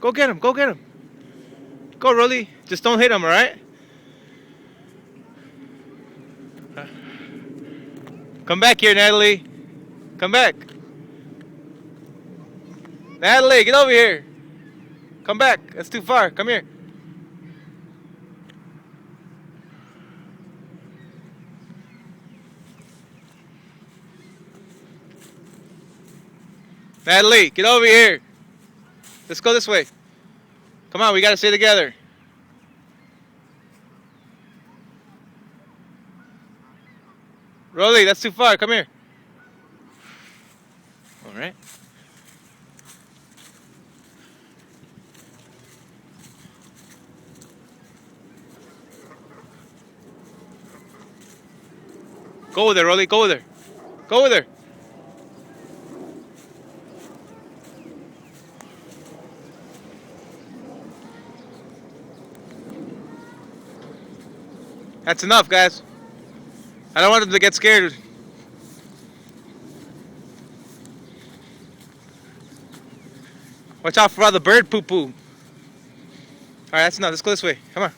Go get him. Go get him. Go, Roli. Just don't hit him, alright? Come back here, Natalie. Come back. Natalie, get over here. Come back. That's too far. Come here. Natalie, get over here. Let's go this way. Come on, we gotta stay together. Roli, that's too far. Come here. All right. Go with her, Roli. Go with her. Go with her. That's enough, guys. I don't want them to get scared. Watch out for all the bird poo-poo. Alright, that's enough. Let's go this way. Come on.